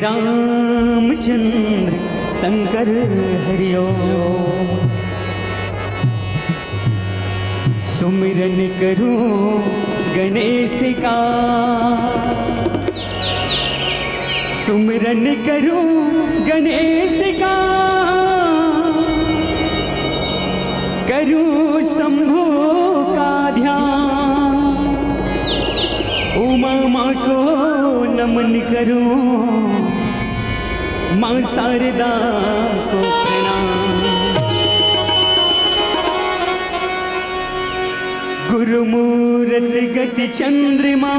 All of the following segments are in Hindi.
रामचंद्र शंकर हरिओ। सुमिरन करूं गणेश का, सुमिरन करूं गणेश का, करूं शंभु का ध्यान, उमा माँ को नमन करूं, माँ शारदा को प्रणाम। गुरुमूरत गति चंद्रमा,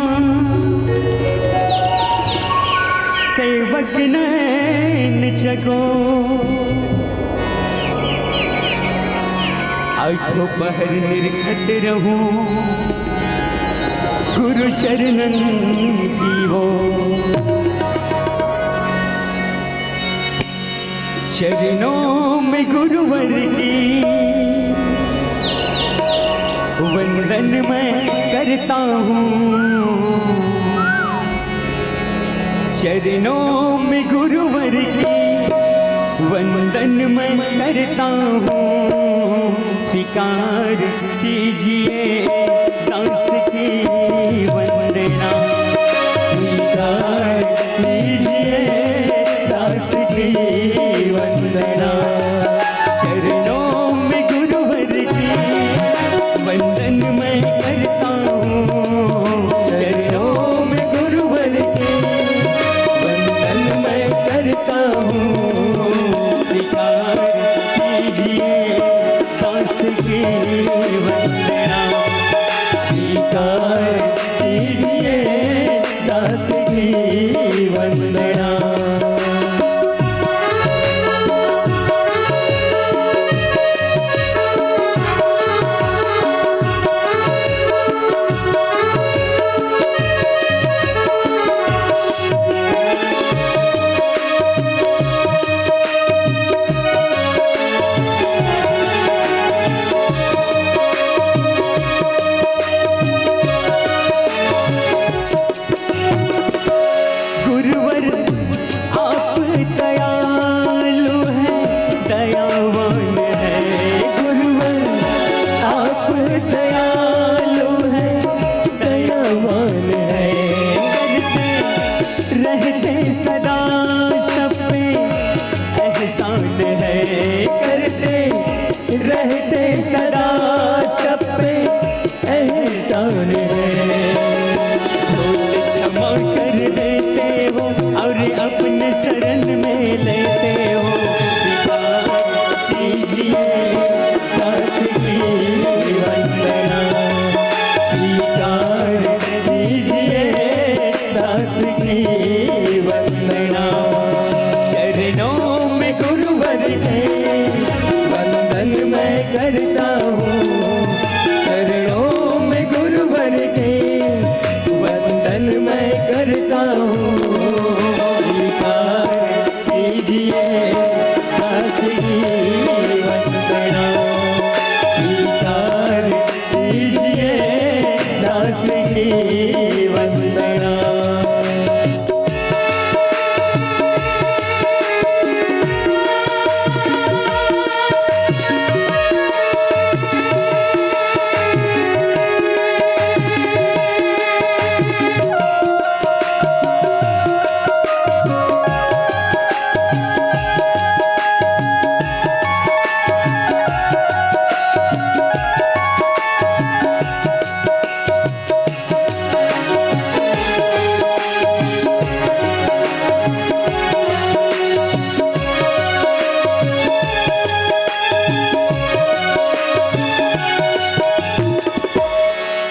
सेवक नैन जगो, आठों पहर निर्घट रहूं, गुरु चरणन की हो। चरणों में गुरुवर की वंदन मैं करता हूँ, चरणों में गुरुवर की वंदन मैं करता हूँ। स्वीकार कीजिए दास की वंदना, स्वीकार कीजिए दास की वंदना। चरणों में गुरुवर की वंदन मैं करता हूँ, चरणों में गुरुवर की वंदन मैं करता हूँ। स्वीकार कीजिए दास की वंदना, स्वीकार कीजिए दास की वंदना। रहते सदा सब पे एहसान है, भूल क्षमा कर देते हो और अपने शरण में लेते हो। स्वीकार कीजिए दास की वंदना, स्वीकार कीजिए दास की वंदना। चरणों में गुरुवर के वंदन मैं करता हूँ, चरणों में गुरुवर के वंदन मैं करता हूँ। स्वीकार कीजिए दास की वंदना, स्वीकार कीजिए दास की वंदना।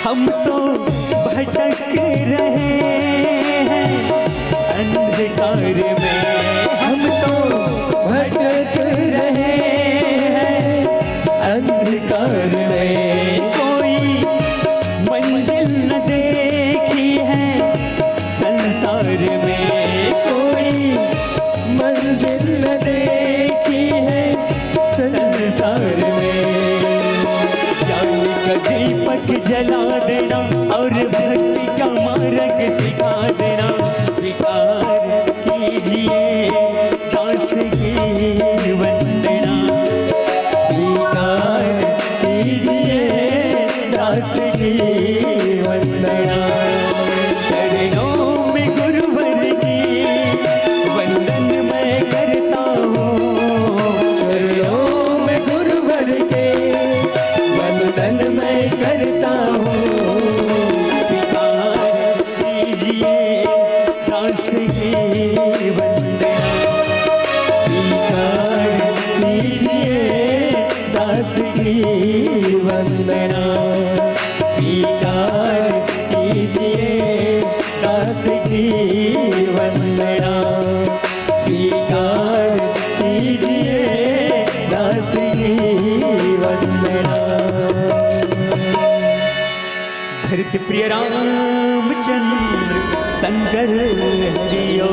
हम तो भटक रहे हैं अंधकार में, हम तो भटक रहे हैं अंधकार में। कोई मंजिल न देखी है संसार में, कोई मंजिल न देखी है संसार में। ज्ञान का दीपक जला देना और भक्ति का मार्ग सिखा देना। स्वीकार कीजिए प्रीत प्रिय रामचंद्र शंकर हरिओ।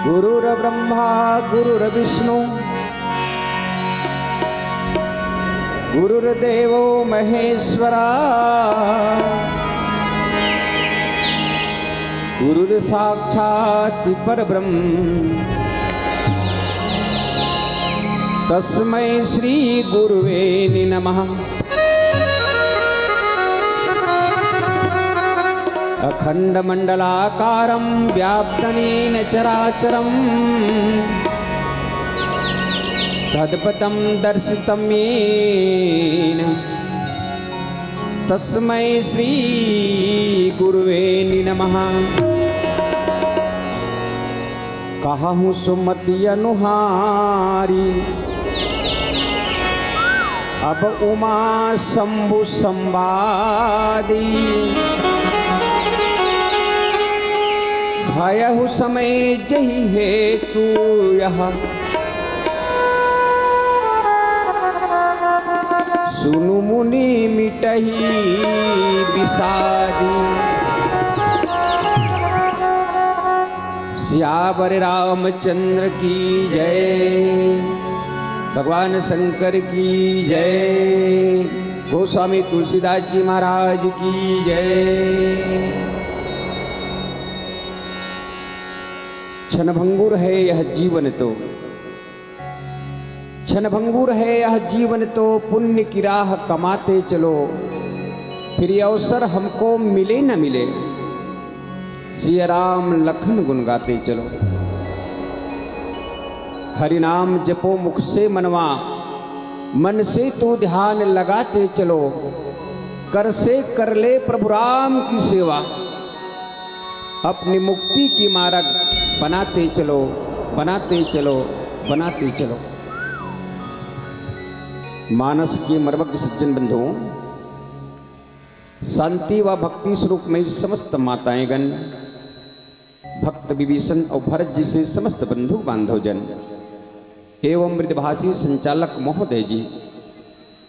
गुरुर्ब्रह्मा गुरुर्विष्णु गुरुर्देवो महेश्वरा गुरुर्साक्षात् परब्रह्म तस्मै श्री गुरुवे नमः। अखंडमंडलाकारं व्याप्तनेन चराचरं तत्पदं दर्शितं येन तस्मै श्री गुरुवे नमः। कहूँ सुमति अनुहारी अब उमा शंभु संवादी भयहु समय जही हेतु यह सुनु मुनि मिटही विषादी। सियावर रामचंद्र की जय, भगवान शंकर की जय, गोस्वामी तुलसीदास जी महाराज की जय। क्षणभंगुर है यह जीवन तो, क्षणभंगुर है यह जीवन तो, पुण्य की राह कमाते चलो, फिर ये अवसर हमको मिले न मिले, सिया राम लखन गुन गाते चलो। हरि नाम जपो मुख से मनवा, मन से तो ध्यान लगाते चलो, कर से कर ले प्रभु राम की सेवा, अपनी मुक्ति की मार्ग बनाते चलो, बनाते चलो, बनाते चलो। मानस के मर्मज्ञ सज्जन बंधुओं, शांति व भक्ति स्वरूप में समस्त माताएं गण, भक्त विभीषण और भरत जी से समस्त बंधु बांधव जन एवं मृदभाषी संचालक महोदय जी,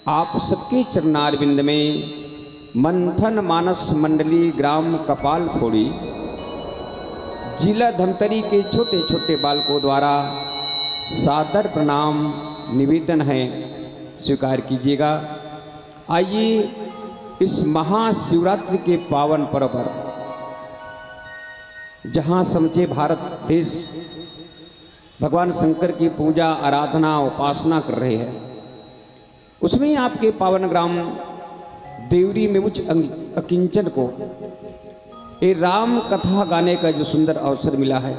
आप सबके चरणारविंद में मंथन मानस मंडली ग्राम कपाल फोड़ी जिला धमतरी के छोटे छोटे बालकों द्वारा सादर प्रणाम निवेदन है, स्वीकार कीजिएगा। आइए इस महाशिवरात्रि के पावन पर्व पर, जहाँ समझे भारत देश भगवान शंकर की पूजा आराधना उपासना कर रहे हैं, उसमें आपके पावन ग्राम देवरी में उच्च अकिंचन को ये राम कथा गाने का जो सुंदर अवसर मिला है,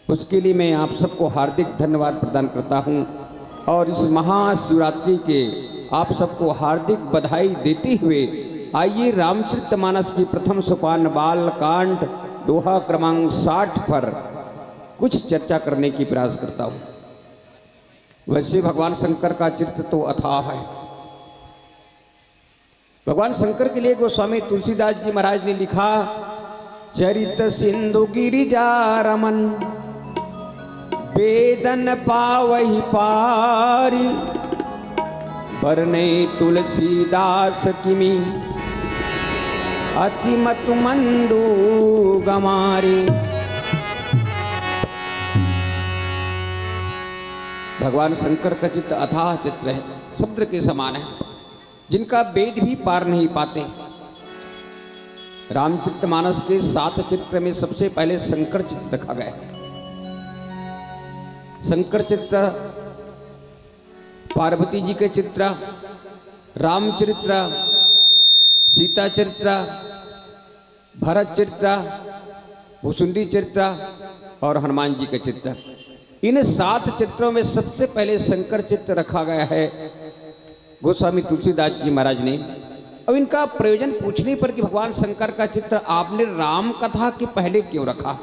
उसके लिए मैं आप सबको हार्दिक धन्यवाद प्रदान करता हूं और इस महाशिवरात्रि के आप सबको हार्दिक बधाई देते हुए आइए रामचरितमानस की प्रथम सोपान बाल कांड दोहा क्रमांक 60 पर कुछ चर्चा करने की प्रयास करता हूं। वैसे भगवान शंकर का चरित्र तो अथाह है। भगवान शंकर के लिए गोस्वामी तुलसीदास जी महाराज ने लिखा, चरित सिंधु गिरिजा रमन वेदन पावही पारी, बरने तुलसीदास किमी अतिमत मंदू गमारी। भगवान शंकर का चित्र अथाह चित्र है, समुद्र के समान है, जिनका वेद भी पार नहीं पाते। रामचरितमानस के 7 चित्र में सबसे पहले शंकर चित्र रखा गया है। शंकर चित्र, पार्वती जी के चित्र, रामचरित्र, सीता चरित्र, भरत चरित्र, भुसुंडी चरित्र और हनुमान जी के चित्र। इन 7 चित्रों में सबसे पहले शंकर चित्र रखा गया है गोस्वामी तुलसीदास जी महाराज ने। अब इनका प्रयोजन पूछने पर कि भगवान शंकर का चित्र आपने राम कथा के पहले क्यों रखा,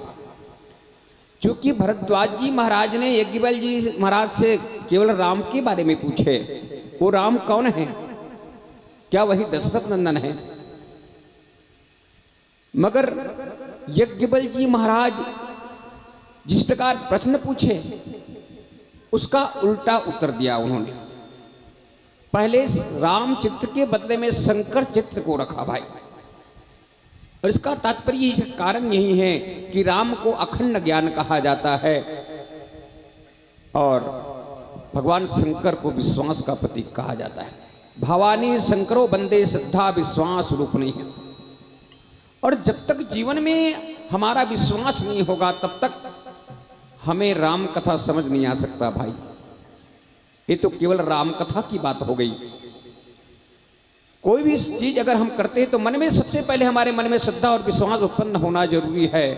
चूंकि भरद्वाज जी महाराज ने यज्ञवल जी महाराज से केवल राम के बारे में पूछे, वो राम कौन है, क्या वही दशरथ नंदन है। मगर यज्ञबल जी महाराज जिस प्रकार प्रश्न पूछे उसका उल्टा उत्तर दिया उन्होंने। पहले राम चित्र के बदले में शंकर चित्र को रखा भाई, और इसका तात्पर्य कारण यही है कि राम को अखंड ज्ञान कहा जाता है और भगवान शंकर को विश्वास का प्रतीक कहा जाता है। भवानी शंकरो बंदे श्रद्धा विश्वास रूप नहीं है। और जब तक जीवन में हमारा विश्वास नहीं होगा तब तक हमें राम कथा समझ नहीं आ सकता भाई। ये तो केवल राम कथा की बात हो गई। कोई भी चीज अगर हम करते हैं तो मन में सबसे पहले हमारे मन में श्रद्धा और विश्वास उत्पन्न होना जरूरी है।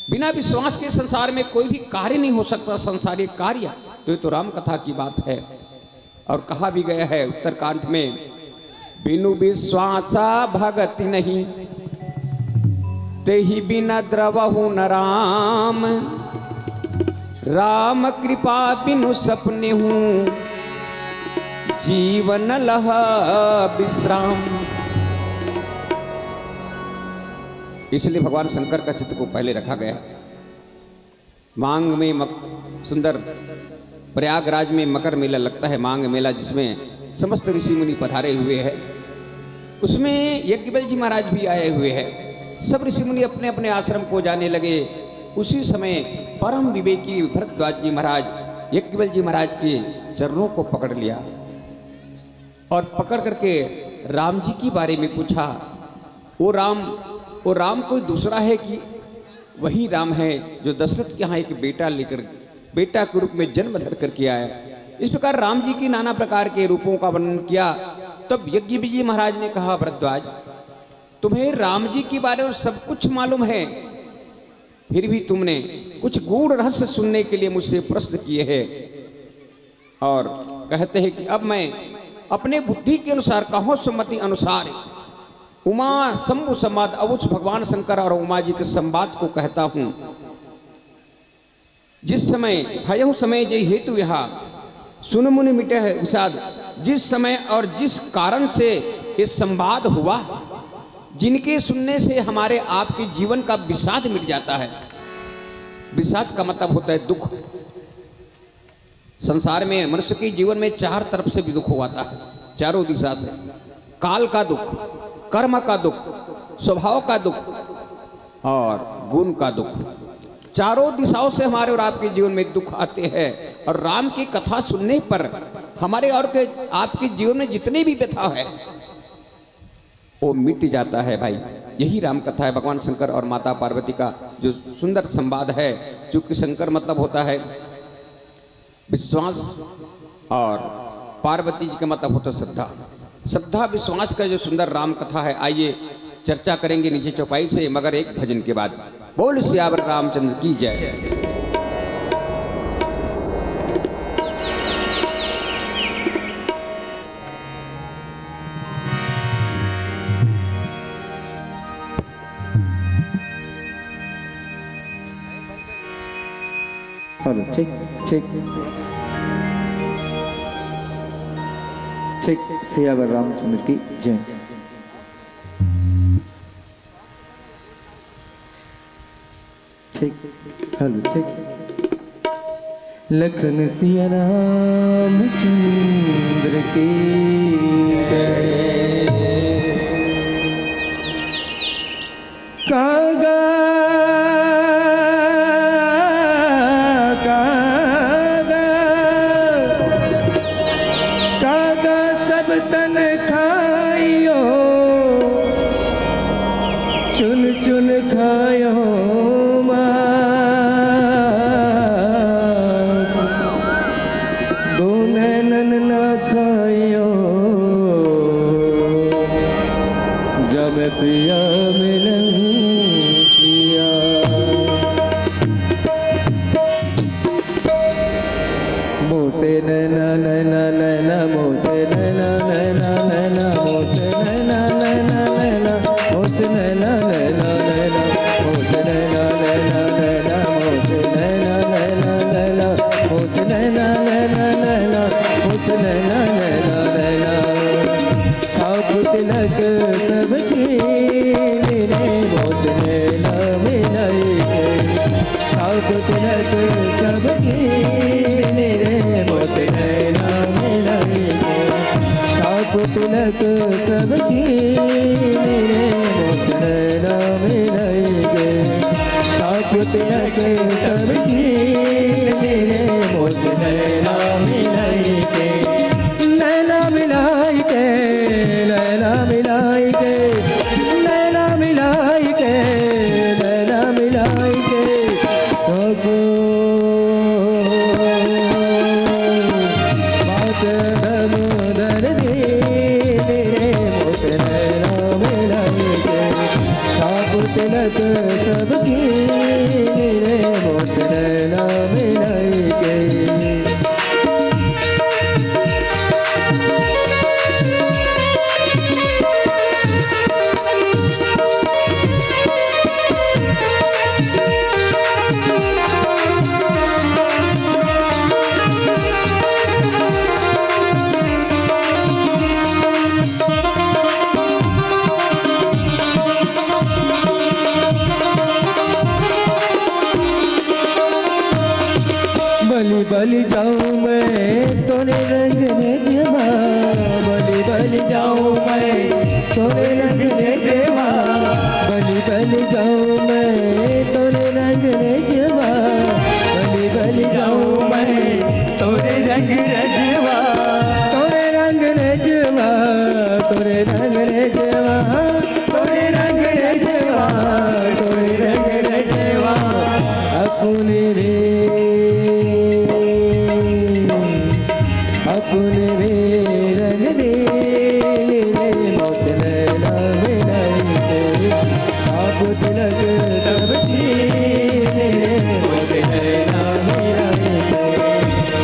बिना विश्वास के संसार में कोई भी कार्य नहीं हो सकता, संसारिक कार्य। तो ये तो राम कथा की बात है। और कहा भी गया है उत्तरकांड में, बिनु विश्वासा भगति नहीं, तेहि बिना द्रवहु न राम, राम कृपा बिनु सपने हूँ, जीवन लह विश्राम। इसलिए भगवान शंकर का चित्र को पहले रखा गया। मांग में सुंदर प्रयागराज में मकर मेला लगता है, मांग मेला, जिसमें समस्त ऋषि मुनि पधारे हुए हैं। उसमें यज्ञबल जी महाराज भी आए हुए हैं। सब ऋषि मुनि अपने अपने आश्रम को जाने लगे। उसी समय परम विवेकी भरद्वाज जी महाराज यज्ञबल जी महाराज के चरणों को पकड़ लिया और पकड़ करके राम जी के बारे में पूछा। वो राम कोई दूसरा है कि वही राम है जो दशरथ के यहाँ एक बेटा के रूप में जन्म धर करके आया। इस प्रकार राम जी की नाना प्रकार के रूपों का वर्णन किया। तब यज्ञबल जी महाराज ने कहा, भरद्वाज तुम्हें राम जी के बारे में सब कुछ मालूम है, फिर भी तुमने कुछ गूढ़ रहस्य सुनने के लिए मुझसे प्रश्न किए हैं। और कहते हैं कि अब मैं अपने बुद्धि के अनुसार, कहो सुमति अनुसार, उमा शंभु संवाद अवुच भगवान शंकर और उमा जी के संवाद को कहता हूं। जिस समय भयहु समय जय हेतु यहा, सुन मुनि मिटे विषाद। जिस समय और जिस कारण से ये संवाद हुआ, जिनके सुनने से हमारे आपके जीवन का विषाद मिट जाता है। विषाद का मतलब होता है दुख। संसार में मनुष्य के जीवन में चार तरफ से भी दुख होता है, चारों दिशा से। काल का दुख, कर्म का दुख, स्वभाव का दुख और गुण का दुख। चारों दिशाओं से हमारे और आपके जीवन में दुख आते हैं। और राम की कथा सुनने पर हमारे और के आपके जीवन में जितने भी व्यथा है वो मिट जाता है भाई। यही राम कथा है। भगवान शंकर और माता पार्वती का जो सुंदर संवाद है। चूंकि शंकर मतलब होता है विश्वास और पार्वती जी का मतलब होता है श्रद्धा। श्रद्धा विश्वास का जो सुंदर राम कथा है, आइए चर्चा करेंगे नीचे चौपाई से, मगर एक भजन के बाद। बोल सियावर रामचंद्र की जय। Check check check. Siyavar Ramchandra की जय। Check hello check. Lakhan Siya Ramchandra की जय। कागा चुन चुन खायो मांस, दो नैनन ना खायो, जब पिया मिलन किया। मुँह से नैना नैना नैना, मुँह से नैना नैना नैना, मुँह से नैना नैना नैना, मुँह से नैना नैना नैना, मुँह से नैना नैना नैना, मुँह से नैना नैना नैना, मुँह से नैना नैना नैना, मुँह से नैना नैना नैना। छाप तिलक सब चीज तिलक सब छीने मोस नैना मिलाएंगे छाप तिलक सब छीने मोस नैना मिलाएंगे नैना मिलाएंगे नैना मिलाएंगे नैना मिलाएंगे नैना मिलाएंगे तिलक सब कीने मोस नैना मिलाएंगे बलि बलि जाऊं मैं तोरे रंग ने जवा बलि बलि जाऊं मैं तोरे रंग ने जवा बलि बलि जाऊं मैं तोरे रंग ने जवा बलि बलि जाऊं मैं तोरे रंग रजवा तोरे रंग ने जवा तोरे रंग ने जवा तोरे रंग ने जवा तोरे रंग ने जवा अपने रे अपने रे रंग दे मोस नैना मिलाएंगे आप तिलक सब छीने मोस नैना मिलाएंगे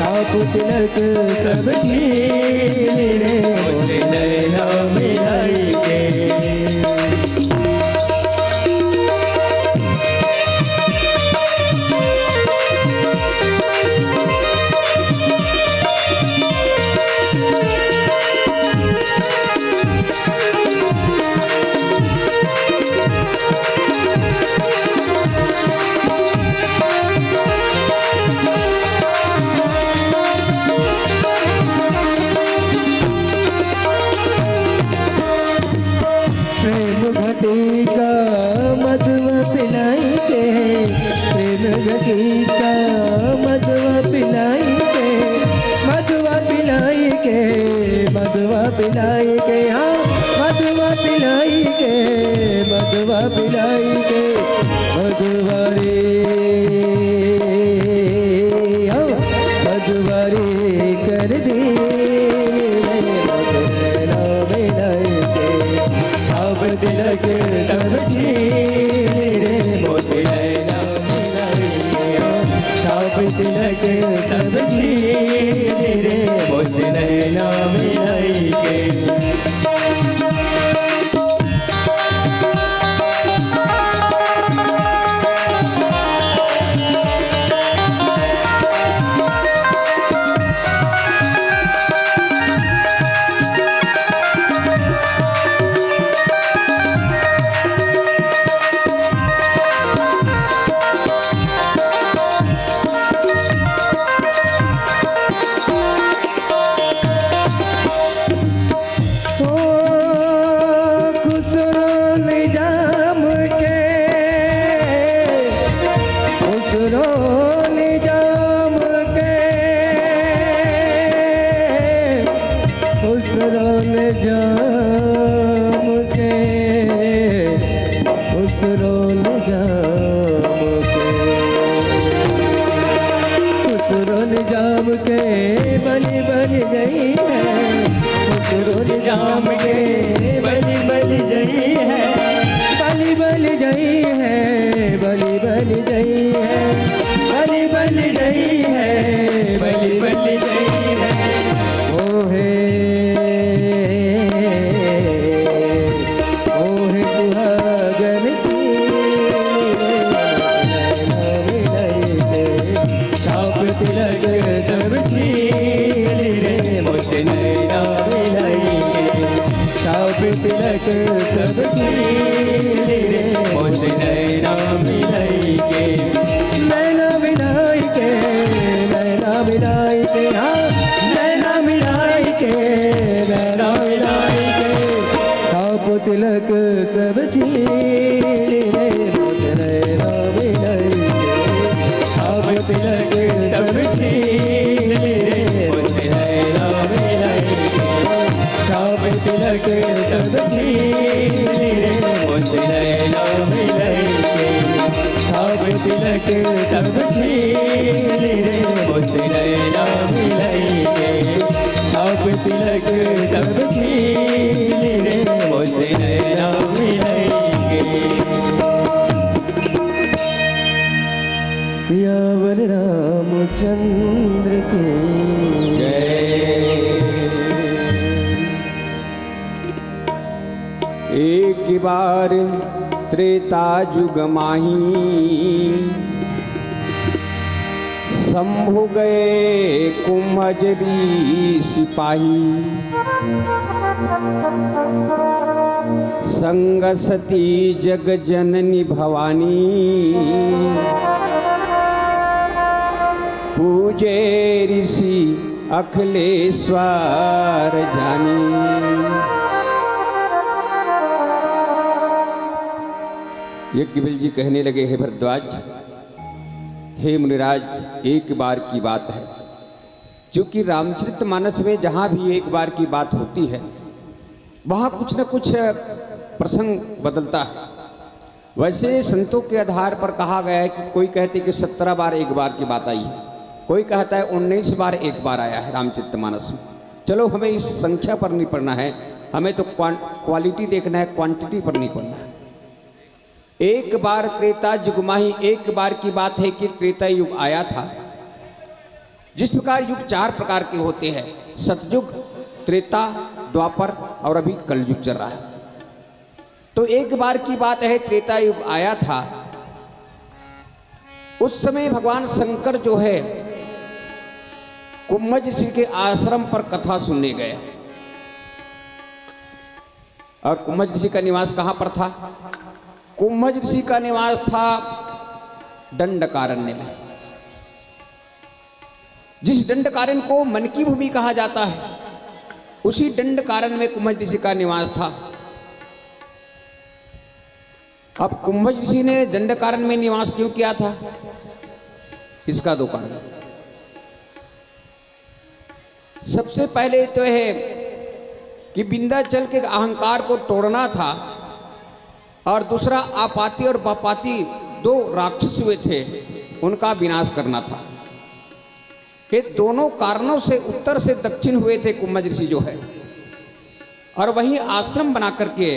आप तिलक सब छीने मोस नैना मिलाएंगे घटी का मधुआ पिलाएंगे प्रेम घटी का मधुआ पिलाएंगे मधुआ पिलाएंगे मधुआ पिलाएंगे हाँ मधुआ पिलाएंगे मधुआ पिलाएंगे मधुआ रे हाँ मधुआ रे कर दे तिलक सब छीने मोस नैना मिलाएंगे छाप तिलक सब छीने मोस नैना मिलाएंगे जाम के खुसरोन जाम के बलि बलि गई है खुसरोन जाम के बलि बलि जई है बलि बलि गई है बलि बलि गई है बलि बलि गई है बलि बलि जई है ओ है सुहागन की छाप तिलक सब छीने मोस नैना मिलाएंगे छाप तिलक सब छीने मोस नैना मिलाएंगे नैना मिलाएंगे नैना मिलाएंगे हाँ नैना मिलाएंगे नैना मिलाएंगे तिलक सब छीने रे मोस नैना मिलाई के छाप तिलक सब छीने रे मोस नैना मिलाई के छाप तिलक सब छीने रे मोस नैना मिलाई के छाप तिलक सब छीने रे मोस नैना मिलाई के छाप तिलक सब छीने रे मोस नैना मिलाई के सियावर रामचंद्र की जय। एक बार त्रेता युग माही शंभु गए कुमजरी सिपाही संग सती जग जननी भवानी पूजे ऋषि अखिलेश्वर जानी। यज्ञबल जी कहने लगे, हे भरद्वाज, हे मुनिराज, एक बार की बात है। क्योंकि रामचरितमानस में जहाँ भी एक बार की बात होती है वहाँ कुछ न कुछ प्रसंग बदलता है। वैसे संतों के आधार पर कहा गया है कि कोई कहते कि 17 बार एक बार की बात आई है, कोई कहता है 19 बार एक बार आया है रामचरितमानस में। चलो, हमें इस संख्या पर नहीं पढ़ना है, हमें तो क्वालिटी देखना है, क्वांटिटी पर नहीं पढ़ना है। एक बार त्रेता युग माही, एक बार की बात है कि त्रेता युग आया था। जिस प्रकार युग 4 प्रकार के होते हैं, सतयुग, त्रेता, द्वापर और अभी कलयुग चल रहा है। तो एक बार की बात है, त्रेता युग आया था। उस समय भगवान शंकर जो है कुम्भज ऋषि के आश्रम पर कथा सुनने गए। और कुम्भज ऋषि का निवास कहां पर था? कुम्भज ऋषि का निवास था दंडकारण्य में। जिस दंडकारण्य को मन की भूमि कहा जाता है, उसी दंडकारण्य में कुम्भज ऋषि का निवास था। अब कुम्भज ऋषि ने दंडकारण्य में निवास क्यों किया था? इसका 2 कारण। सबसे पहले तो है कि विंध्याचल के अहंकार को तोड़ना था, और दूसरा आपाती और बापाती 2 राक्षस हुए थे, उनका विनाश करना था। ये दोनों कारणों से उत्तर से दक्षिण हुए थे कुम्भज ऋषि जो है, और वहीं आश्रम बना करके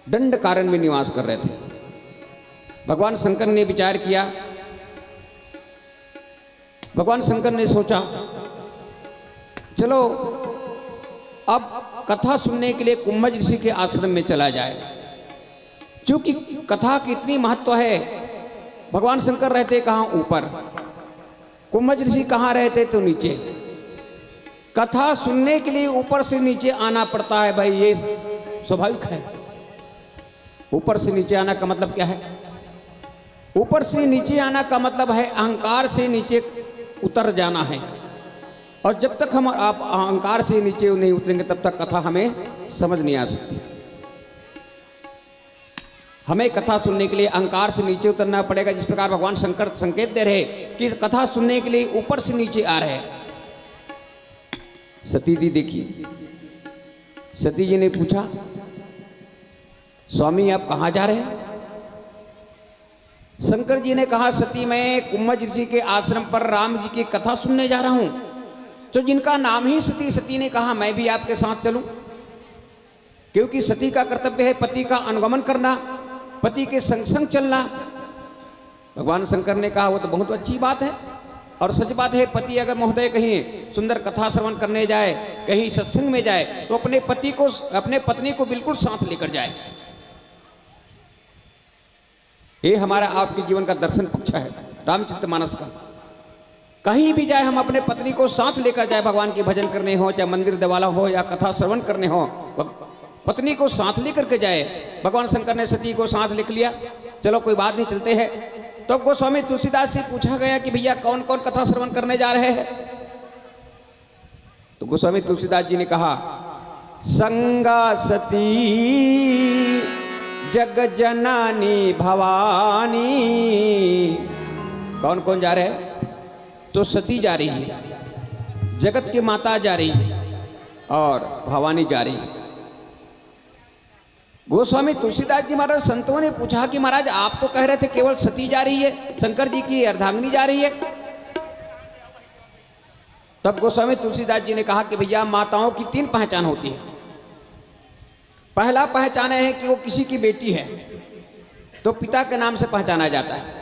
दंडकारण्य में निवास कर रहे थे। भगवान शंकर ने विचार किया, भगवान शंकर ने सोचा, चलो अब कथा सुनने के लिए कुम्भज ऋषि के आश्रम में चला जाए। क्योंकि कथा की इतनी महत्व है। भगवान शंकर रहते कहाँ? ऊपर। कुम्भज ऋषि कहाँ रहते? तो नीचे। कथा सुनने के लिए ऊपर से नीचे आना पड़ता है भाई, ये स्वाभाविक है। ऊपर से नीचे आना का मतलब क्या है? ऊपर से नीचे आना का मतलब है अहंकार से नीचे उतर जाना है। और जब तक हम आप अहंकार से नीचे नहीं उतरेंगे तब तक कथा हमें समझ नहीं आ सकती। हमें कथा सुनने के लिए अहंकार से नीचे उतरना पड़ेगा। जिस प्रकार भगवान शंकर संकेत दे रहे कि कथा सुनने के लिए ऊपर से नीचे आ रहे। सती जी देखिए, सती जी ने पूछा, स्वामी आप कहाँ जा रहे हैं? शंकर जी ने कहा, सती मैं कुम्भज ऋषि के आश्रम पर राम जी की कथा सुनने जा रहा हूं। तो जिनका नाम ही सती, सती ने कहा मैं भी आपके साथ चलूं, क्योंकि सती का कर्तव्य है पति का अनुगमन करना, पति के संग संग चलना। भगवान शंकर ने कहा वो तो बहुत अच्छी बात है और सच बात है। पति अगर महोदय कहीं सुंदर कथा श्रवण करने जाए, कहीं सत्संग में जाए, तो अपने पति को, अपने पत्नी को बिल्कुल साथ लेकर जाए। ये हमारा आपके जीवन का दर्शन पक्ष है रामचरितमानस का। कहीं भी जाए हम अपने पत्नी को साथ लेकर जाए, भगवान के भजन करने हो, चाहे मंदिर देवाला हो या कथा श्रवण करने हो, पत्नी को साथ लेकर के जाए। भगवान शंकर ने सती को साथ लिख लिया। चलो कोई बात नहीं, चलते हैं। तो गोस्वामी तुलसीदास से पूछा गया कि भैया कौन कौन कथा श्रवण करने जा रहे हैं? तो गोस्वामी तुलसीदास जी ने कहा संगा सती जग जननी भवानी। कौन कौन जा रहे हैं? तो सती जा रही है, जगत की माता जा रही है और भवानी जा रही है। गोस्वामी तुलसीदास जी महाराज संतों ने पूछा कि महाराज आप तो कह रहे थे केवल सती जा रही है, शंकर जी की अर्धांगिनी जा रही है। तब गोस्वामी तुलसीदास जी ने कहा कि भैया माताओं की 3 पहचान होती है। पहला पहचान है कि वो किसी की बेटी है तो पिता के नाम से पहचाना जाता है।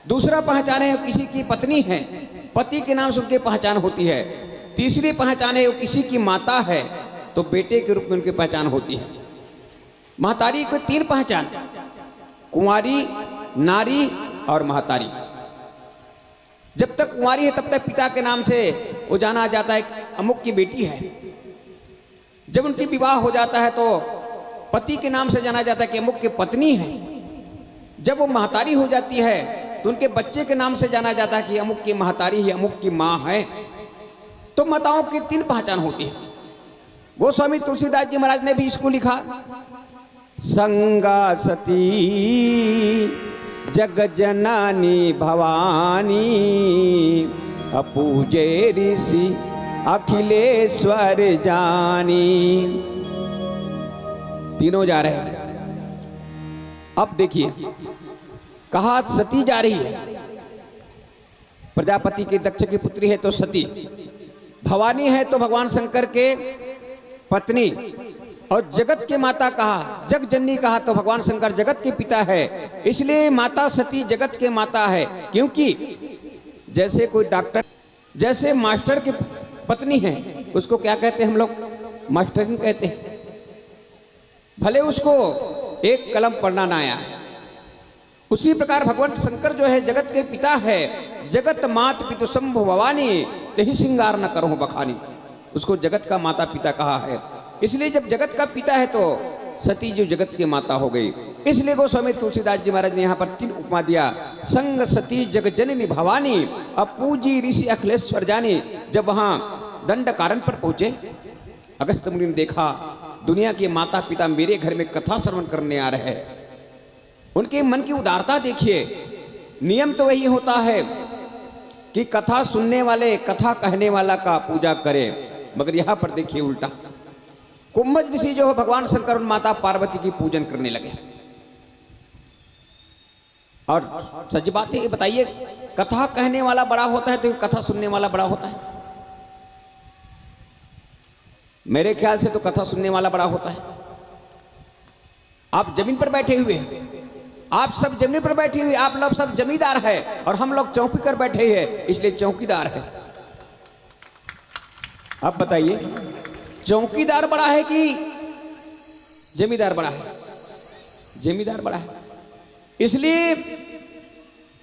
दूसरा पहचान है किसी की पत्नी है, पति के नाम से उनकी पहचान होती है। तीसरी पहचान है वो किसी की माता है तो बेटे के रूप में उनकी पहचान होती है। महतारी को 3 पहचान, कुंवारी, नारी और महतारी। जब तक कुंवारी है तब तक पिता के नाम से वो जाना जाता है अमुक की बेटी है। जब उनकी विवाह हो जाता है तो पति के नाम से जाना जाता है कि अमुक की पत्नी है। जब वो महतारी हो जाती है तो उनके बच्चे के नाम से जाना जाता है कि अमुक की महतारी है, अमुक की माँ है। तो माताओं की 3 पहचान होती है। गोस्वामी तुलसीदास जी महाराज ने भी इसको लिखा, संगा सती जग जननी भवानी अपूजे ऋषि अखिलेश्वर जानी। तीनों जा रहे हैं। अब देखिए, कहा सती जा रही है, प्रजापति के दक्ष की पुत्री है तो सती, भवानी है तो भगवान शंकर के पत्नी, और जगत के माता कहा, जग जननी कहा तो भगवान शंकर जगत के पिता है, इसलिए माता सती जगत के माता है। क्योंकि जैसे कोई डॉक्टर, जैसे मास्टर की पत्नी है उसको क्या कहते हैं हम लोग? मास्टरनी कहते हैं। भले उसको एक कलम पढ़ना ना आया। उसी प्रकार भगवान शंकर जो है जगत के पिता है, जगत मात पितु शंभु भवानी तहि सिंगार न करो बखानी। उसको जगत का माता पिता कहा है। इसलिए जब जगत का पिता है तो सती जो जगत की माता हो गई। इसलिए गोस्वामी तुलसीदास जी महाराज ने यहाँ पर 3 उपमा दिया, संग सती जग जननी भवानी अपूजी ऋषि अखिलेश्वर जानी। जब वहाँ दंड कारण पर पहुंचे, अगस्त्य मुनि ने देखा दुनिया के माता पिता मेरे घर में कथा श्रवण करने आ रहे हैं। उनके मन की उदारता देखिए। नियम तो वही होता है कि कथा सुनने वाले, कथा कहने वाला का पूजा करे, मगर यहाँ पर देखिए उल्टा। कुंभज ऋषि जो है भगवान शंकर और माता पार्वती की पूजन करने लगे। और सच बात है, बताइए, कथा कहने वाला बड़ा होता है तो कथा सुनने वाला बड़ा होता है? मेरे ख्याल से तो कथा सुनने वाला बड़ा होता है। आप जमीन पर बैठे हुए हैं, आप सब जमीन पर बैठे हुए, आप लोग सब जमींदार है और हम लोग चौकी कर बैठे हैं, इसलिए चौकीदार है। अब बताइए, चौकीदार बड़ा है कि जमींदार बड़ा है? जमींदार बड़ा है। इसलिए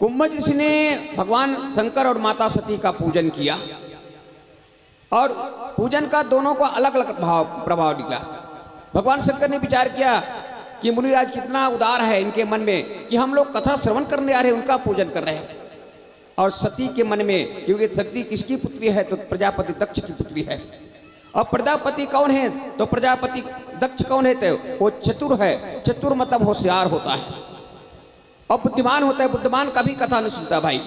कुंभज ऋषि ने भगवान शंकर और माता सती का पूजन किया और पूजन का दोनों को अलग अलग प्रभाव निकला। भगवान शंकर ने विचार किया कि मुनिराज कितना उदार है इनके मन में कि हम लोग कथा श्रवण करने आ रहे हैं, उनका पूजन कर रहे हैं। और सती के मन में, क्योंकि सती किसकी पुत्री है? तो प्रजापति दक्ष की पुत्री है। और प्रजापति कौन है? तो प्रजापति दक्ष कौन है? तो वो चतुर है। चतुर मतलब होशियार होता है और बुद्धिमान होता है। बुद्धिमान कभी कथा नहीं सुनता भाई।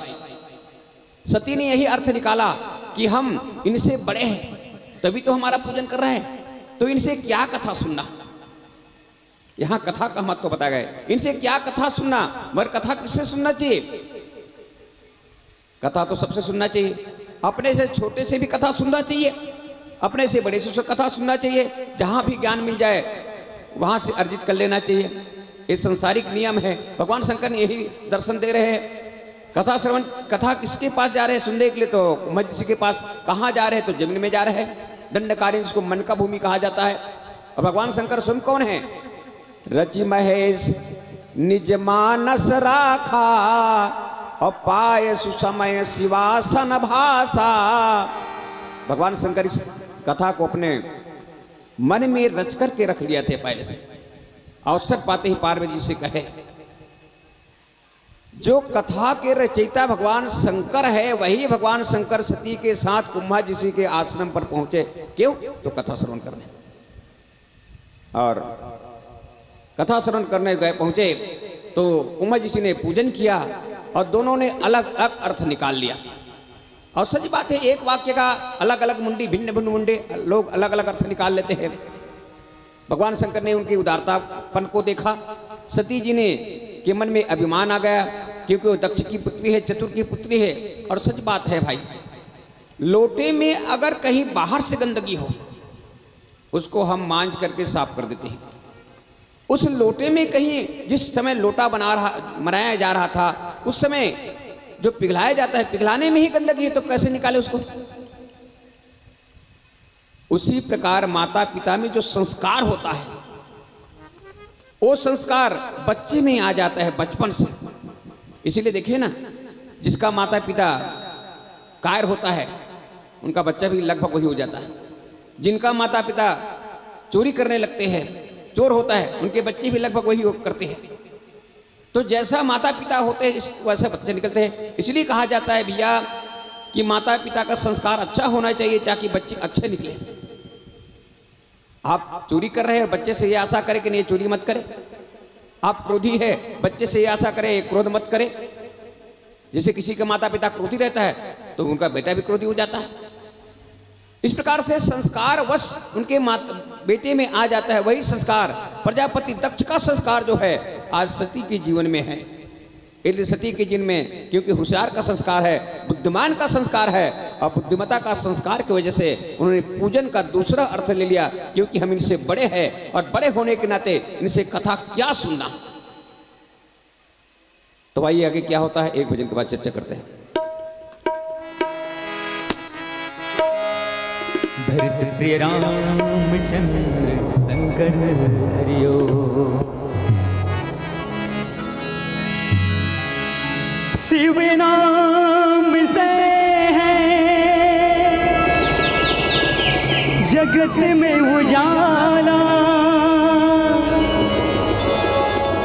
सती ने यही अर्थ निकाला कि हम इनसे बड़े हैं तभी तो हमारा पूजन कर रहे हैं, तो इनसे क्या कथा सुनना। यहां कथा का महत्व बताया गया। इनसे क्या कथा सुनना, मगर कथा किससे सुनना चाहिए? कथा तो सबसे सुनना चाहिए। अपने से छोटे से भी कथा सुनना चाहिए, अपने से बड़े से कथा सुनना चाहिए। जहां भी ज्ञान मिल जाए वहां से अर्जित कर लेना चाहिए। ये संसारिक नियम है। भगवान शंकर ने यही दर्शन दे रहे हैं। कथा श्रवण, कथा किसके पास जा रहे हैं सुनने के लिए? तो मज्जिद के पास। कहाँ जा रहे हैं? तो जमीन में जा रहे हैं। दंडकारी, जिसको मन का भूमि कहा जाता है। और भगवान शंकर स्वयं कौन है? रचि महेश निज मानस राखा और पाए सुसमय शिवासन भाषा। भगवान शंकर इस कथा को अपने मन में रच करके रख लिया थे पहले से। अवसर पाते ही पार्वती से कहे, जो कथा के रचयिता भगवान शंकर है वही भगवान शंकर सती के साथ कुंभज ऋषि के आश्रम पर पहुंचे। क्यों? तो कथा श्रवण करने। और कथा श्रवण करने गए पहुंचे तो कुंभ ऋषि ने पूजन किया और दोनों ने अलग अलग अर्थ निकाल लिया। और सच बात है, एक वाक्य का अलग अलग मुंडी, भिन्न भिन्न मुंडे लोग अलग अलग अर्थ निकाल लेते हैं। भगवान शंकर ने उनकी उदारतापन को देखा। सती जी ने के मन में अभिमान आ गया, क्योंकि वो दक्ष की पुत्री है, चतुर की पुत्री है। और सच बात है भाई, लोटे में अगर कहीं बाहर से गंदगी हो, उसको हम मांझ करके साफ कर देते हैं। उस लोटे में कहीं, जिस समय लोटा बनाया जा रहा था, उस समय जो पिघलाया जाता है, पिघलाने में ही गंदगी है, तो कैसे निकाले उसको। उसी प्रकार माता पिता में जो संस्कार होता है, वो संस्कार बच्चे में आ जाता है बचपन से। इसीलिए देखिए ना, जिसका माता पिता कायर होता है, उनका बच्चा भी लगभग वही हो जाता है। जिनका माता पिता चोरी करने लगते हैं, चोर होता है, उनके बच्चे भी लगभग वही करते हैं। तो जैसा माता पिता होते हैं, वैसे बच्चे निकलते हैं। इसलिए कहा जाता है भैया कि माता पिता का संस्कार अच्छा होना चाहिए, ताकि बच्चे अच्छे निकले। आप चोरी कर रहे हैं, बच्चे से ये आशा करें कि नहीं चोरी मत करे। आप क्रोधी है, बच्चे से ये आशा करें क्रोध मत करे। जैसे किसी का माता पिता क्रोधी रहता है, तो उनका बेटा भी क्रोधी हो जाता है। इस प्रकार से संस्कार वश उनके बेटे में आ जाता है। वही संस्कार प्रजापति दक्ष का संस्कार जो है, आज सती के जीवन में है। इसलिए सती के जीवन में, क्योंकि होशियार का संस्कार है, बुद्धिमान का संस्कार है, और बुद्धिमता का संस्कार की वजह से उन्होंने पूजन का दूसरा अर्थ ले लिया, क्योंकि हम इनसे बड़े हैं और बड़े होने के नाते इनसे कथा क्या सुनना। तो आइए आगे क्या होता है, एक भजन के बाद चर्चा करते हैं। भरत प्रिय रामचंद्र शंकर हरियो। शिव नाम से है जगत में उजाला,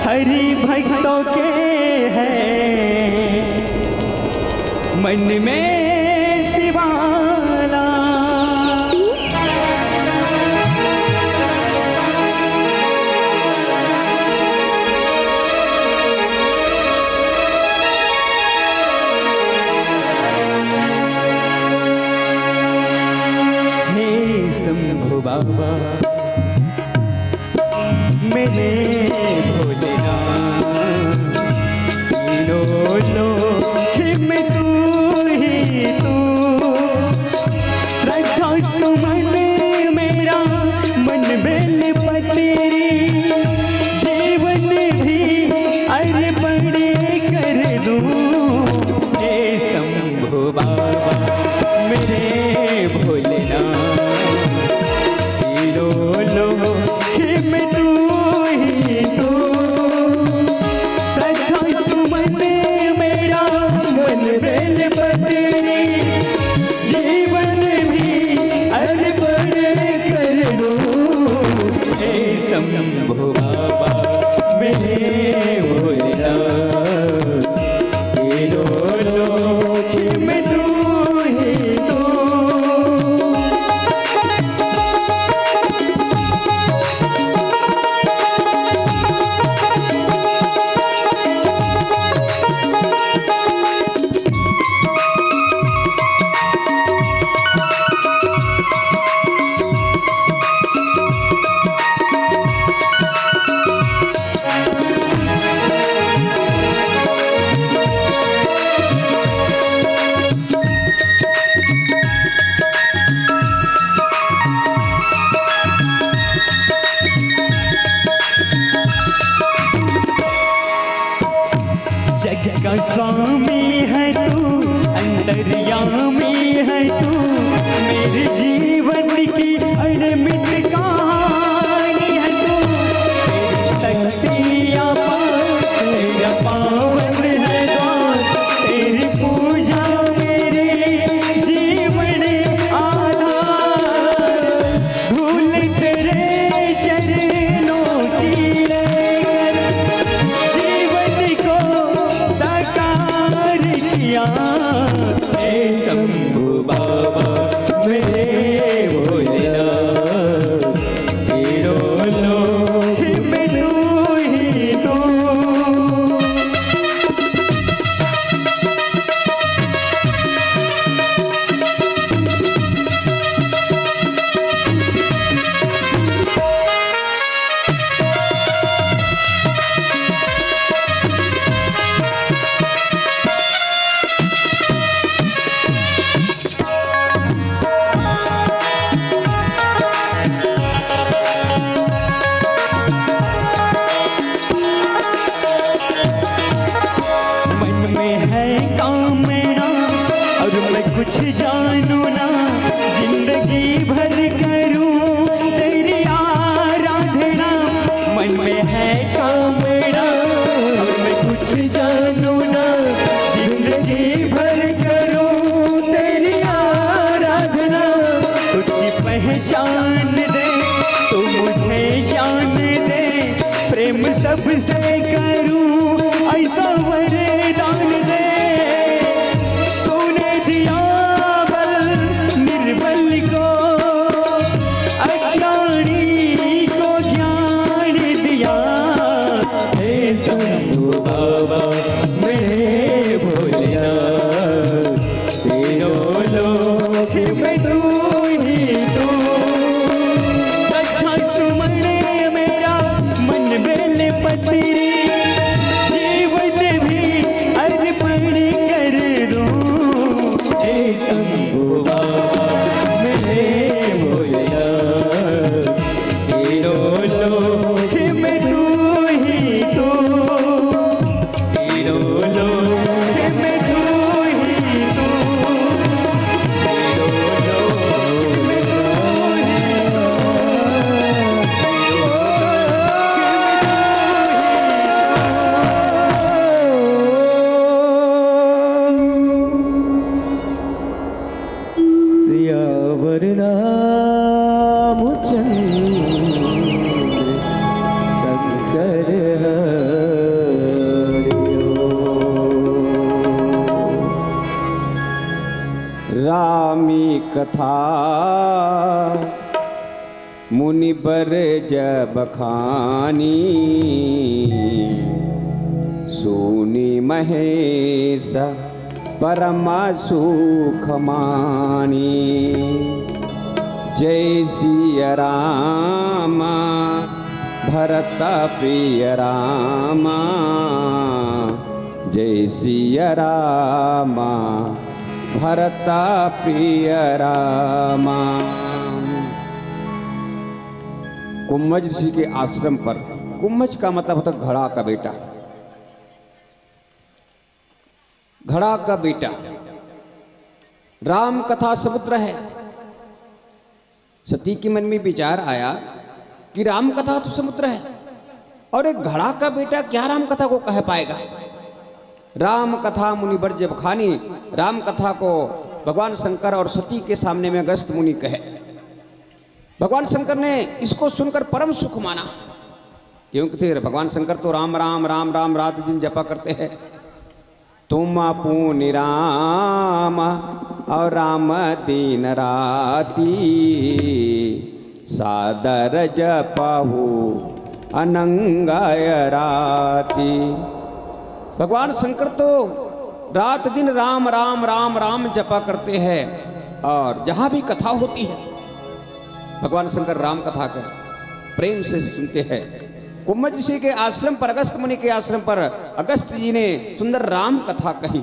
हरि भक्तों के है मन में शिवाला। शंभु बाबा मेरे भोलेनाथ, तीनों लोक में तू ही तू, रखा सुमन मेरा मन बेल पतेरी, जीवन भी अर्पण कर दूं। हे शंभु बाबा मेरे भोलेनाथ, जीवन भी कुछ जानू ना, जिंदगी भर करूं तेरी आराधना, मन में है कामना। अब मैं कुछ जानू ना, जिंदगी भर करूं तेरी आराधना, तुझकी पहचान दे तो मुझे ज्ञान दे, प्रेम सबसे करूं ऐसा वरदान दे। तूने दिया बल निर्बल को, अज्ञानी को ज्ञान दिया। हे शंभू बाबा मेरे भोलेनाथ, तीनों लोक में तू ही तू। कथा सुमन मेरा मन बेल पत्री, जीवन भी अर्पण कर दूं। हे शंभू बाबा मेरे भोलेनाथ, तीनों लोक में तू ही तू, तीनों लोक में तू ही तू, तीनों लोक में तू ही तू। सियावर रामचंद्र शंकर रामी कथा मुनि बर जब खानी, सुनी महेश परम सुख मानी। जय सिया रामा भरत प्रिय रामा, जय सिया रामा भरत प्रिय रामा। कुम्भज ऋषि के आश्रम पर, कुम्भज का मतलब होता घड़ा का बेटा, घड़ा का बेटा। राम कथा समुद्र है। सती के मन में विचार आया कि राम कथा तो समुद्र है और एक घड़ा का बेटा क्या राम कथा को कह पाएगा। राम कथा मुनि बर जब खानी, राम कथा को भगवान शंकर और सती के सामने में अगस्त मुनि कहे। भगवान शंकर ने इसको सुनकर परम सुख माना, क्योंकि भगवान शंकर तो राम राम राम राम रात दिन जपा करते हैं। तुम पुनि राम और राम दिन राती, सादर जपहु अनंगाय राती। भगवान शंकर तो रात दिन राम राम राम राम जपा करते हैं और जहाँ भी कथा होती है भगवान शंकर राम कथा कर प्रेम से सुनते हैं। कुम्भज ऋषि के आश्रम पर, अगस्त मुनि के आश्रम पर अगस्त जी ने सुंदर राम कथा कही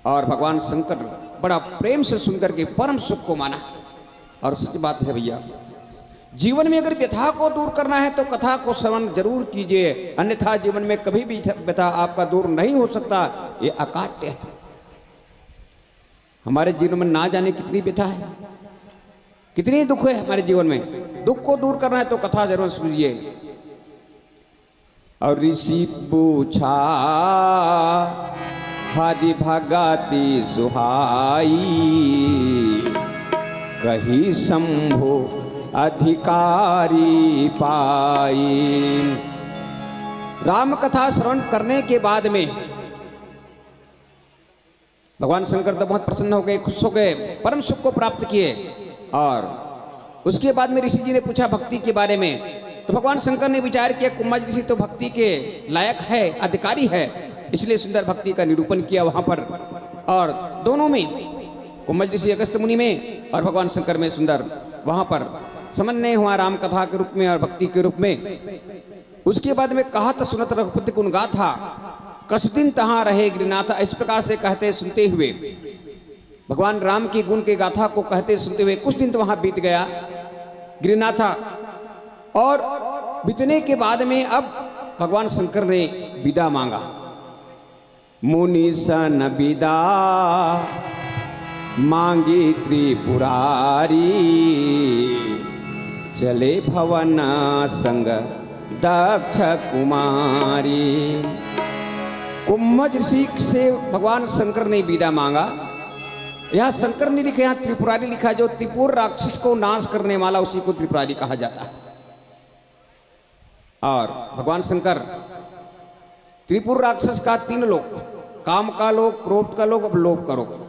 और भगवान शंकर बड़ा प्रेम से सुनकर के परम सुख को माना। और सच बात है भैया, जीवन में अगर व्यथा को दूर करना है तो कथा को श्रवण जरूर कीजिए, अन्यथा जीवन में कभी भी व्यथा आपका दूर नहीं हो सकता। ये अकाट्य है। हमारे जीवन में ना जाने कितनी व्यथा है, कितनी दुख है हमारे जीवन में। दुख को दूर करना है तो कथा जरूर सुनिए। और ऋषि पूछा हरि भगति सुहाई, कही शंभु अधिकारी पाई। राम कथा श्रवण करने के बाद में भगवान शंकर तो बहुत प्रसन्न हो गए, खुश हो गए, परम सुख को प्राप्त किए। और उसके बाद में ऋषि जी ने पूछा भक्ति के बारे में, तो भगवान शंकर ने विचार किया कुम्भज ऋषि तो भक्ति के लायक है, अधिकारी है, इसलिए सुंदर भक्ति का निरूपण किया वहां पर। और दोनों में, कुम्भज ऋषि अगस्त मुनि में और भगवान शंकर में सुंदर वहां पर समन्वय हुआ राम कथा के रूप में और भक्ति के रूप में। उसके बाद में कहा तो सुनत रघुपति गुण गाथा, कसुदिन तहां रहे गिरिनाथ। इस प्रकार से कहते सुनते हुए भगवान राम की गुण के गाथा को कहते सुनते हुए कुछ दिन तो वहां बीत गया गिरिनाथा। और बीतने के बाद में अब भगवान शंकर ने विदा मांगा। मुनि सन विदा मांगी त्रिपुरारी, चले भवन संग दक्ष कुमारी। कुम्भज ऋषि से भगवान शंकर ने विदा मांगा। यहाँ शंकर ने लिखा, यहाँ त्रिपुरारी लिखा। जो त्रिपुर राक्षस को नाश करने वाला उसी को त्रिपुरारी कहा जाता है। और भगवान शंकर त्रिपुर राक्षस का 3 लोक, काम का लोक, क्रोध का लोक, अब लोक का लोक,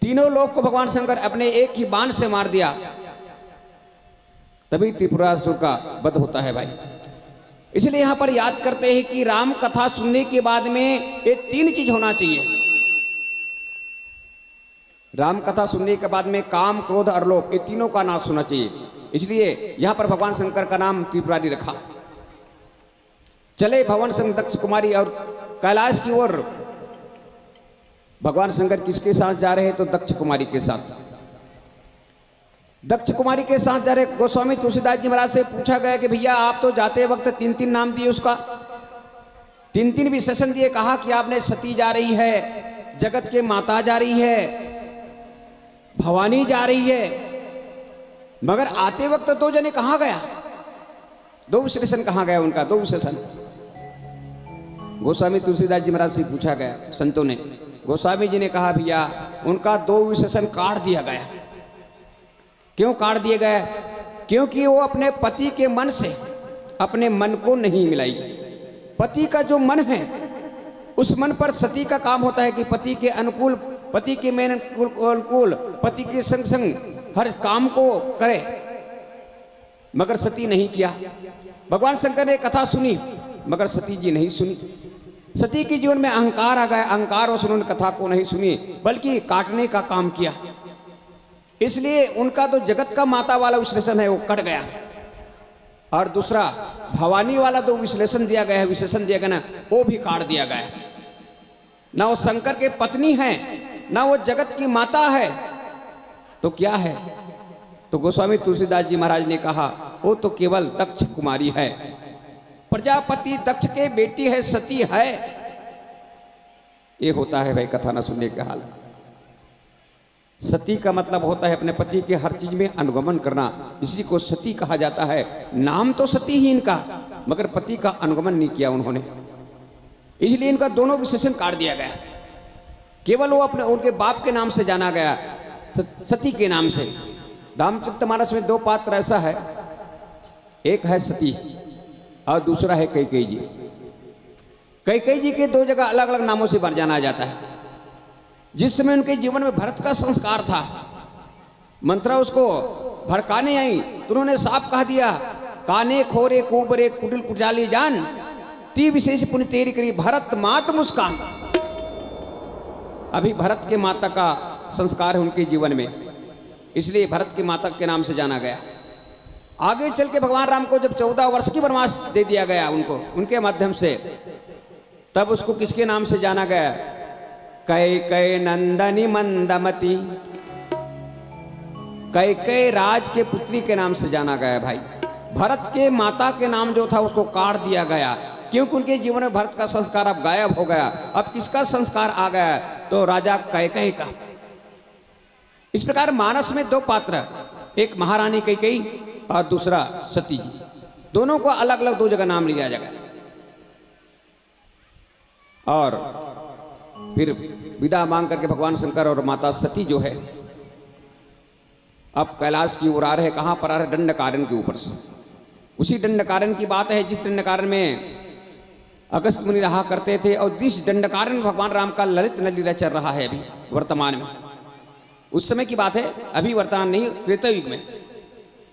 तीनों लोक को भगवान शंकर अपने एक ही बाण से मार दिया। तभी त्रिपुरासुर का वध होता है भाई। इसलिए यहां पर याद करते हैं कि राम कथा सुनने के बाद में ये 3 चीज होना चाहिए। राम कथा सुनने के बाद में काम, क्रोध और लोभ, ये तीनों का नाश होना चाहिए। इसलिए यहां पर भगवान शंकर का नाम त्रिपुरारी रखा। चले भवन संग दक्ष कुमारी, और कैलाश की ओर भगवान शंकर किसके साथ जा रहे हैं? तो दक्ष कुमारी के साथ। दक्ष कुमारी के साथ जा रहे। गोस्वामी तुलसीदास जी महाराज से पूछा गया कि भैया आप तो जाते वक्त 3 नाम दिए, उसका 3 विशेषण दिए। कहा कि आपने सती जा रही है, जगत के माता जा रही है, भवानी जा रही है, मगर आते वक्त 2 जने कहां गया? 2 विशेषण कहां गया उनका? 2 विशेषण गोस्वामी तुलसीदास जी महाराज से पूछा गया संतों ने। गोस्वामी जी ने कहा भैया उनका 2 विशेषण काट दिया गया। क्यों काट दिए गए? क्योंकि वो अपने पति के मन से अपने मन को नहीं मिलाई। पति का जो मन है उस मन पर सती का काम होता है कि पति के अनुकूल, पति के में अनुकूल, पति के संग संग हर काम को करे, मगर सती नहीं किया। भगवान शंकर ने कथा सुनी मगर सती जी नहीं सुनी। सती के जीवन में अहंकार आ गया, अहंकार और उन्होंने कथा को नहीं सुनी बल्कि काटने का काम किया। इसलिए उनका तो जगत का माता वाला विश्लेषण है वो कट गया। और दूसरा भवानी वाला 2 विश्लेषण दिया गया है, विशेषण दिया गया ना, वो भी काट दिया गया। ना वो शंकर के पत्नी है, ना वो जगत की माता है, तो क्या है? तो गोस्वामी तुलसीदास जी महाराज ने कहा वो तो केवल दक्ष कुमारी है। प्रजापति दक्ष के बेटी है, सती है। ये होता है भाई कथा ना सुनने के हाल। सती का मतलब होता है अपने पति के हर चीज में अनुगमन करना, इसी को सती कहा जाता है। नाम तो सती ही इनका, मगर पति का अनुगमन नहीं किया उन्होंने, इसलिए इनका दोनों विशेषण काट दिया गया। केवल वो अपने उनके बाप के नाम से जाना गया, सती के नाम से। रामचरितमानस में 2 पात्र ऐसा है, एक है सती और दूसरा है कैकेयी जी। कैकेयी जी के 2 जगह अलग अलग नामों से जाना जाता है। जिस समय उनके जीवन में भरत का संस्कार था, मंत्रा उसको भड़काने आई तो उन्होंने साफ कह दिया, काने खोरे कुबरे कुटिल कुचाली जान, ती विशेष पुण्य तेरी करी भरत मात मुस्कान। अभी भरत के माता का संस्कार है उनके जीवन में, इसलिए भरत की माता के नाम से जाना गया। आगे चल के भगवान राम को जब 14 वर्ष की वनवास दे दिया गया उनको, उनके माध्यम से, तब उसको किसके नाम से जाना गया? कैकेयी नंदनी मंदमती, कैकेयी राज के पुत्री के नाम से जाना गया भाई। भरत के माता के नाम जो था उसको काट दिया गया, क्योंकि उनके जीवन में भरत का संस्कार अब गायब हो गया। अब किसका संस्कार आ गया? तो राजा कैकेयी का। इस प्रकार मानस में 2 पात्र, एक महारानी कैकेयी और दूसरा सती जी, दोनों को अलग अलग 2 जगह नाम लिया जाएगा। और फिर विदा मांग करके भगवान शंकर और माता सती जो है अब कैलाश की ओर आ रहे। कहां पर आ रहे? दंडकारण्य के ऊपर से। उसी दंडकारण्य की बात है जिस दंडकारण्य में अगस्त मुनि रहा करते थे, और जिस दंडकारण्य में भगवान राम का ललित लीला चल रहा है अभी वर्तमान में। उस समय की बात है, अभी वर्तमान नहीं, त्रेता युग में।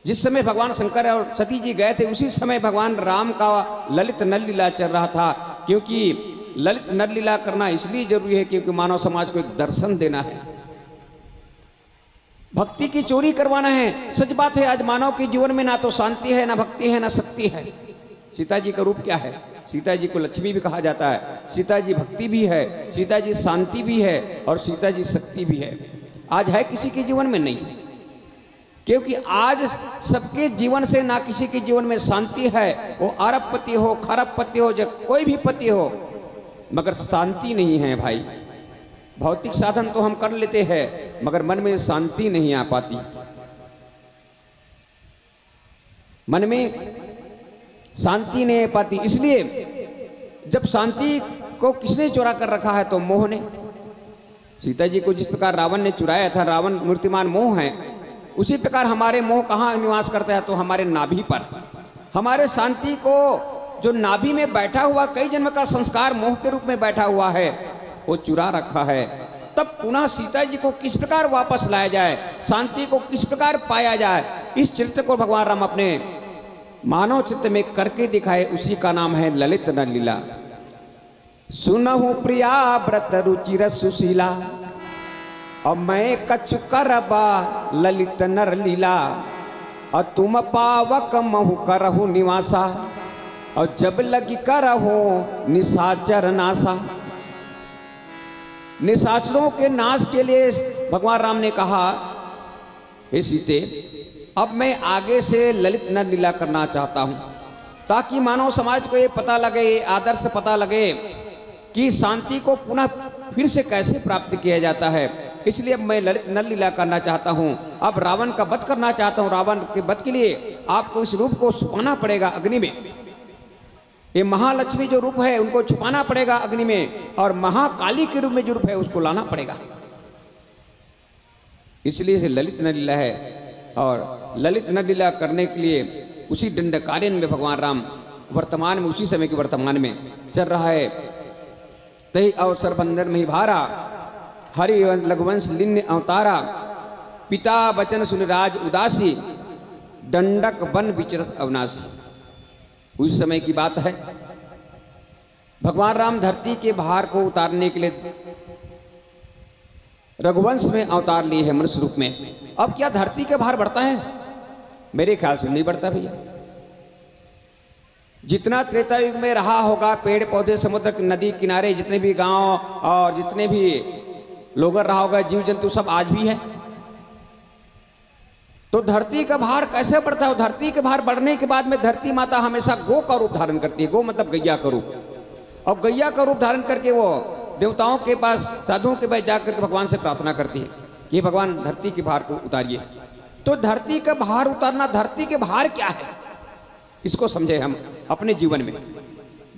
जिस समय भगवान शंकर और सती जी गए थे उसी समय भगवान राम का ललित लीला चल रहा था। क्योंकि ललित लीला करना इसलिए जरूरी है क्योंकि मानव समाज को एक दर्शन देना है, भक्ति की चोरी करवाना है। सच बात है, आज मानव के जीवन में ना तो शांति है, ना भक्ति है, ना शक्ति है। सीता जी का रूप क्या है? सीता जी को लक्ष्मी भी कहा जाता है। सीता जी भक्ति भी है, सीता जी शांति भी है, और सीता जी शक्ति भी है। आज है किसी के जीवन में? नहीं, क्योंकि आज सबके जीवन से ना किसी के जीवन में शांति है। वो अरबपति हो, खरबपति हो, कोई भी पति हो, मगर शांति नहीं है भाई। भौतिक साधन तो हम कर लेते हैं मगर मन में शांति नहीं आ पाती। मन में शांति नहीं आ पाती, इसलिए जब शांति को किसने चुरा कर रखा है तो मोह ने। सीता जी को जिस प्रकार रावण ने चुराया था, रावण मूर्तिमान मोह है, उसी प्रकार हमारे मोह कहाँ निवास करता है तो हमारे नाभि पर। हमारे शांति को जो नाभि में बैठा हुआ कई जन्म का संस्कार मोह के रूप में बैठा हुआ है वो चुरा रखा है। तब पुनः सीता जी को किस प्रकार वापस लाया जाए, शांति को किस प्रकार पाया जाए, इस चित्र को भगवान राम अपने मानव चित्त में करके दिखाए, उसी का नाम है ललित नर लीला। सुनहु प्रिया व्रत रुचिर सुशीला, और मैं कछु करबा ललित नर लीला, और तुम पावक महु करहु निवासा, और जब लगी करहु निशाचर नासा। निशाचरों के नाश के लिए भगवान राम ने कहा, हे सीते अब मैं आगे से ललित नर लीला करना चाहता हूं, ताकि मानव समाज को ये पता लगे, ये आदर्श पता लगे कि शांति को पुनः फिर से कैसे प्राप्त किया जाता है। इसलिए अब मैं ललित नर लीला करना चाहता हूं। अब रावण का वध करना चाहता हूं। रावण के वध के लिए आपको इस रूप को छुपाना पड़ेगा अग्नि में। ये महालक्ष्मी जो रूप है उनको छुपाना पड़ेगा अग्नि में, और महाकाली के रूप में जो रूप है उसको लाना पड़ेगा। इसलिए इसे ललित नर लीला है। और ललित नर लीला करने के लिए उसी दंडकारण्य में भगवान राम वर्तमान में, उसी समय के वर्तमान में चल रहा है। तही अवसर बंदर में भारा, हरि लघुवंश लिन्य अवतारा, पिता बचन सुन राज उदासी, दंडक वन विचरत अविनाशी। उस समय की बात है, भगवान राम धरती के भार को उतारने के लिए रघुवंश में अवतार लिए है मनुष्य रूप में। अब क्या धरती का भार बढ़ता है? मेरे ख्याल से नहीं बढ़ता भैया। जितना त्रेता युग में रहा होगा, पेड़ पौधे समुद्र नदी किनारे जितने भी गांव और जितने भी लोग रहा होगा, जीव जंतु सब आज भी है। तो धरती का भार कैसे बढ़ता है? धरती के भार बढ़ने के बाद में धरती माता हमेशा गो का रूप धारण करती है। गो मतलब गैया का रूप। और गैया का रूप धारण करके वो देवताओं के पास, साधुओं के पास जाकर के भगवान से प्रार्थना करती है कि भगवान धरती के भार को उतारिए। तो धरती का भार उतारना, धरती के भार क्या है इसको समझे हम अपने जीवन में।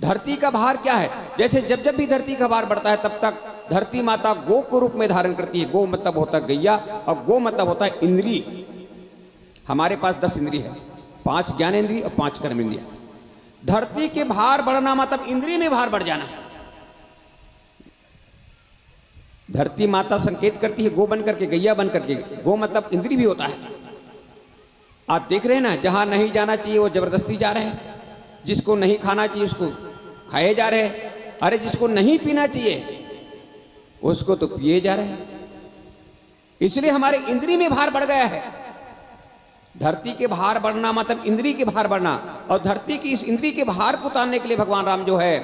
धरती का भार क्या है? जैसे जब जब भी धरती का भार बढ़ता है तब तक धरती माता गो को रूप में धारण करती है। गो मतलब होता है गैया, और गो मतलब होता है इंद्रिय। हमारे पास 10 इंद्रिय है, 5 ज्ञान इंद्रिय और 5 कर्म इंद्रिय। धरती के भार बढ़ना मतलब इंद्रिय में भार बढ़ जाना। धरती माता संकेत करती है गो बन करके, गैया बन करके। गो मतलब इंद्रिय भी होता है। आप देख रहे हैं ना, जहां नहीं जाना चाहिए वो जबरदस्ती जा रहे हैं, जिसको नहीं खाना चाहिए उसको खाए जा रहे हैं, अरे जिसको नहीं पीना चाहिए उसको तो पिए जा रहे हैं। इसलिए हमारे इंद्रिय में भार बढ़ गया है। धरती के भार बढ़ना मतलब इंद्रिय के भार बढ़ना। और धरती की इस इंद्रिय के भार को उतारने के लिए भगवान राम जो है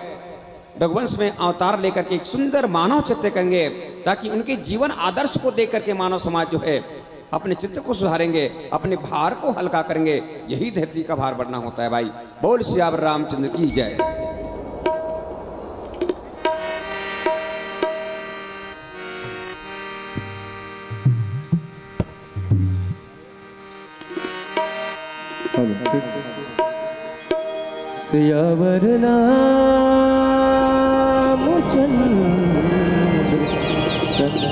रघुवंश में अवतार लेकर के एक सुंदर मानव चित्र करेंगे, ताकि उनके जीवन आदर्श को देख करके मानव समाज जो है अपने चित्त को सुधारेंगे, अपने भार को हल्का करेंगे। यही धरती का भार बढ़ना होता है भाई। बोल सियावर रामचंद्र की जय। सियावर रामचंद्र सत्य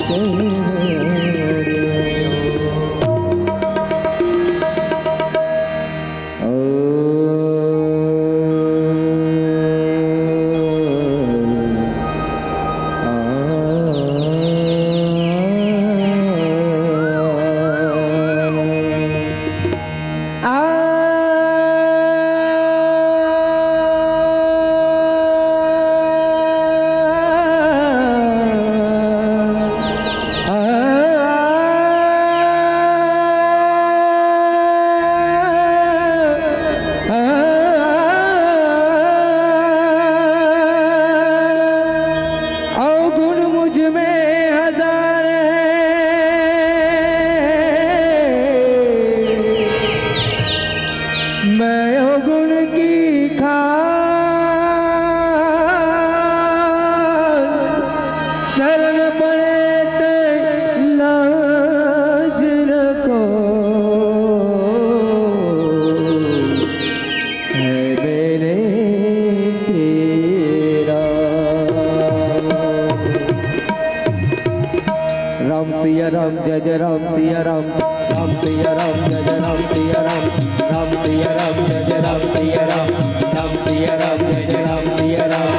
राम सिया राम जय जय राम सिया राम राम सिया राम जय जय राम सिया राम राम सिया राम जय जय राम सिया राम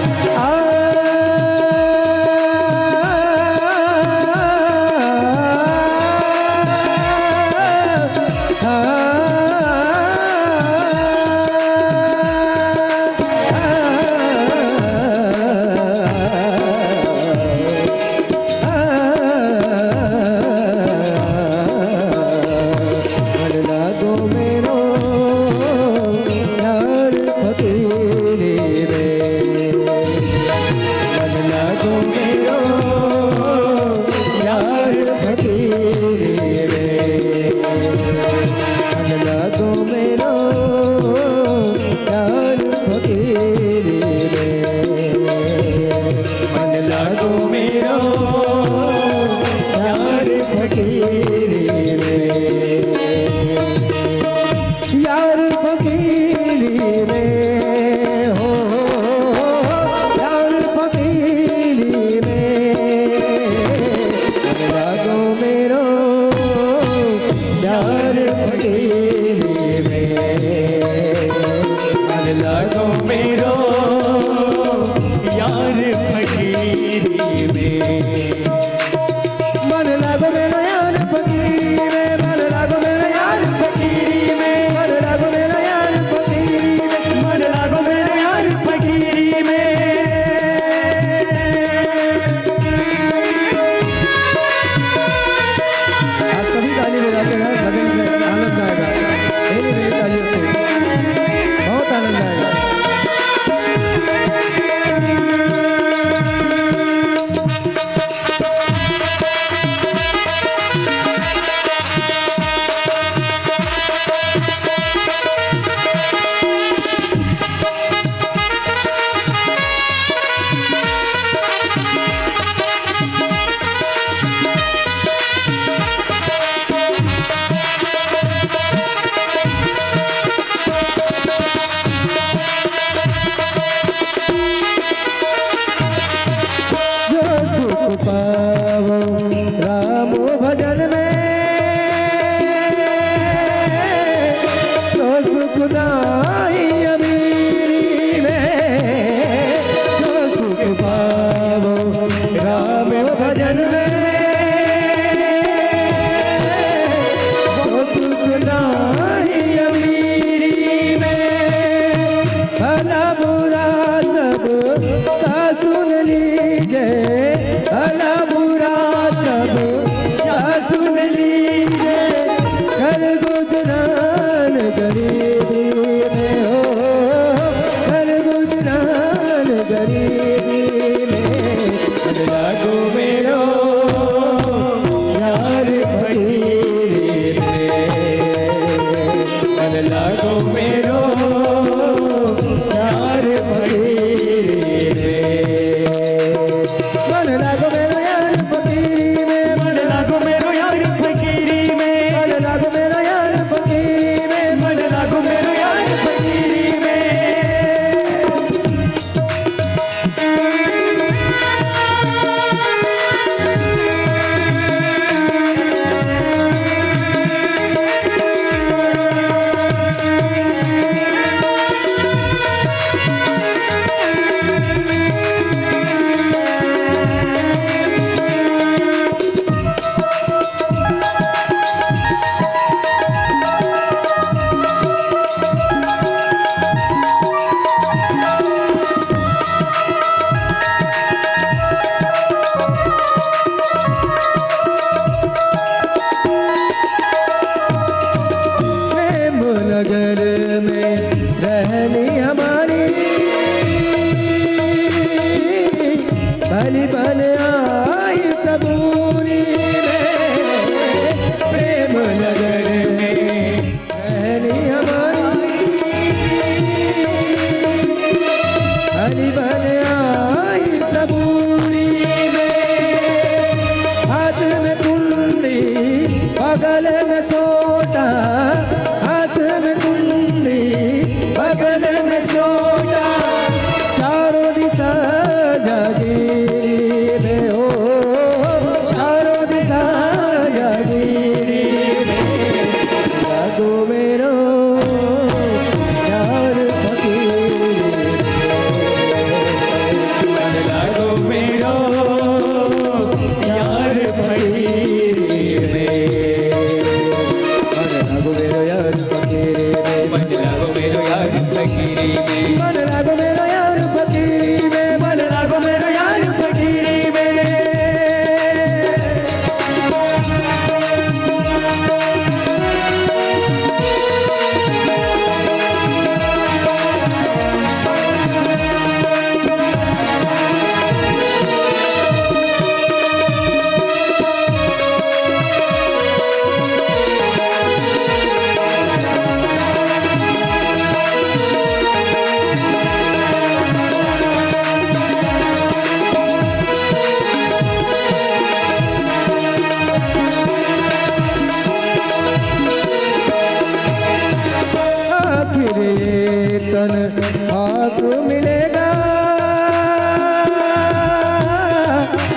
तन हाथ मिलेगा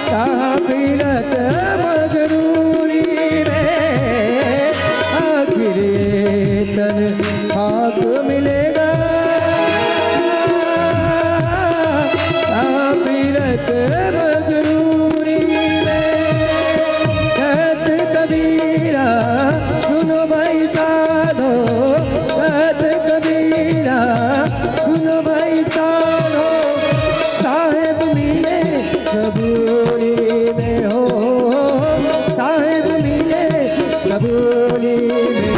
ताबीरत मजरूरी में आखिर ये तन हाथ मिलेगा ताबीरत मजरूरी में कहत कबीरा सुनो भाई साधो कहत कबीरा सुनो भाई साधो साहेब मिले सबूरी में हो साहेब मिले सबूरी में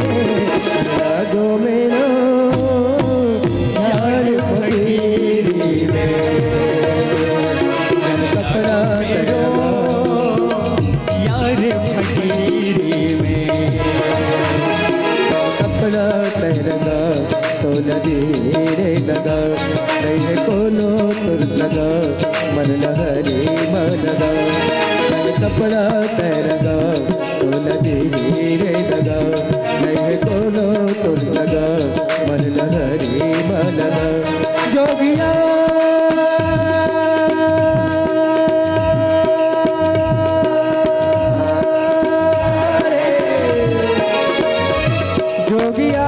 जागो मेरो यार फकीरी में जन कपड़ा करो यार फकीरी में कपड़ा पहनगा तो नदीरे लगा नहीं कोनो तुर लगा मन लहरी मनगा कपड़ा पहनगा तो नदीरे लगा नहीं कोनो तुर लगा मन लहरी मनगा जोगिया जोगिया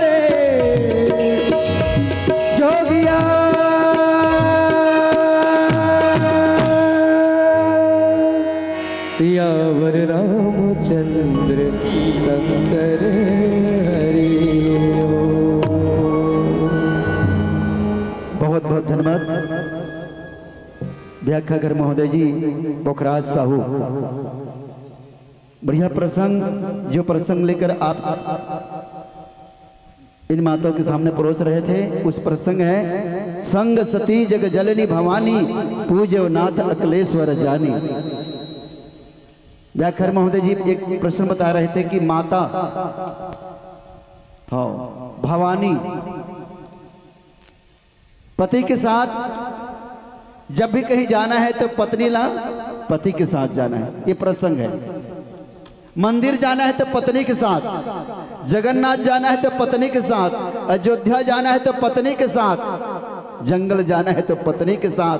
रे जोगिया सियावर रामचंद्र शंकर हरि बहुत बहुत धन्यवाद व्याख्याकर महोदय जी पोखराज साहू। बढ़िया प्रसंग, जो प्रसंग लेकर आप इन माताओं के सामने परोस रहे थे, उस प्रसंग है संग सती जग जननी भवानी पूज्य नाथ अकलेश्वर जानी। व्याख्याकर महोदय जी एक प्रश्न बता रहे थे कि माता हाँ भवानी पति के साथ जब भी कहीं जाना है तो पत्नी ला पति के साथ जाना है, ये प्रसंग है। मंदिर जाना है तो पत्नी के साथ, जगन्नाथ जाना है तो पत्नी के साथ, अयोध्या जाना है तो पत्नी के साथ, जंगल जाना है तो पत्नी के साथ,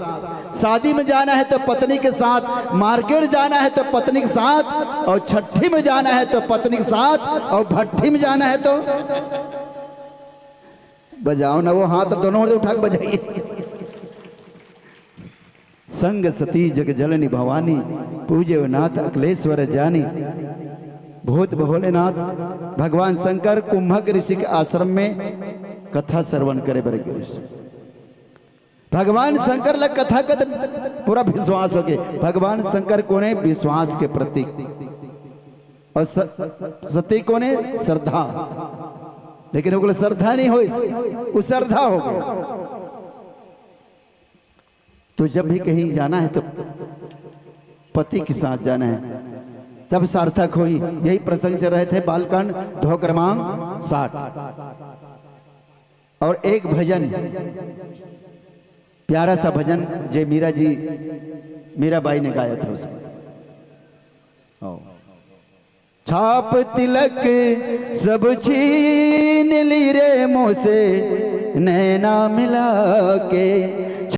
शादी में जाना है तो पत्नी के साथ, मार्केट जाना है तो पत्नी के साथ, और छठी में जाना है तो पत्नी के साथ, और भट्ठी में जाना है तो बजाओ ना वो हाथ दोनों उठा के बजाइए। संग सती जग जननी भवानी पूज्य नाथ अकलेश्वर जानी। भूत भोलेनाथ भगवान शंकर कुंभक ऋषि के आश्रम में कथा श्रवण करे बड़े ऋषि। भगवान शंकर लग कथा का पूरा विश्वास हो गया। भगवान शंकर कौन है? विश्वास के प्रतीक। और सती कौन है? श्रद्धा। लेकिन वो श्रद्धा नहीं हो, वो श्रद्धा हो गया। तो जब भी कहीं जाना है तो पति के साथ जाना है, तब सार्थक हुई। यही प्रसंग चल रहे थे बालकांड 2 क्रमांक 60। और एक भजन, प्यारा सा भजन जो मीराबाई ने गाया था उसमें। छाप तिलक सब छीन ली रे मुँह से, नैना मिला के